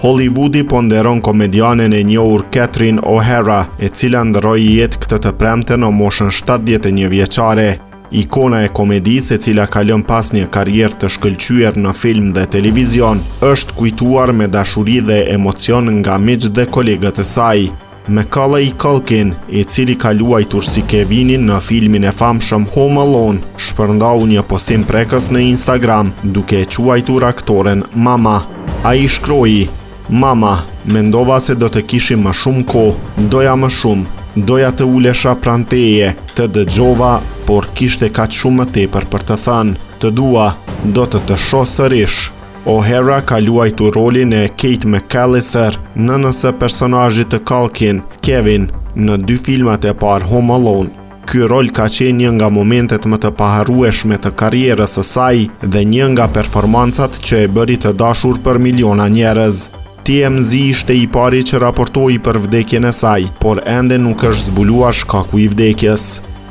Hollywoodi po nderon komedianen e njohur Catherine O'Hara, e cila ndroi jetë këtë të premte në moshën 71 vjeçare. Ikona e komedisë, e cila ka lënë pas një karrierë të shkëlqyer në film dhe televizion, është kujtuar me dashuri dhe emocion nga miq dhe kolegët e saj. Macaulay Culkin, i cili ka luajtur si Kevinin në filmin e famshëm Home Alone, shpërndau një postim prekës në Instagram duke e quajtur aktoren Mama. Ai shkroi: "Mama, mendova se do të kishim më shumë kohë, doja më shumë, doja të ulesha pranë teje, të dëgjova, por kishte kaq shumë më tepër për të thënë, të dua, do të shoh sërish." O'Hara ka luajtur rolin e Kate McAllister, nënës së personazhit të Culkin, Kevin, në 2 filmat e parë Home Alone. Ky rol ka qenë një nga momentet më të paharrueshme të karrierës së saj dhe një nga performancat që e bëri të dashur për miliona njerëz. TMZ ishte i pari që raportoi për vdekjen e saj, por ende nuk është zbuluar shkaku i vdekjes.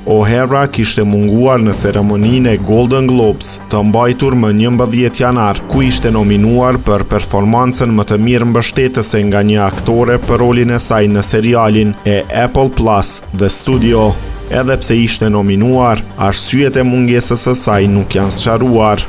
O'Hara kishte munguar në ceremoninë e Golden Globes, të mbajtur më 11 janar, ku ishte nominuar për performancën më të mirë mbështetëse nga një aktore për rolin e saj në serialin e Apple Plus, The Studio. Edhe pse ishte nominuar, arsyet e mungesës së saj nuk janë sqaruar.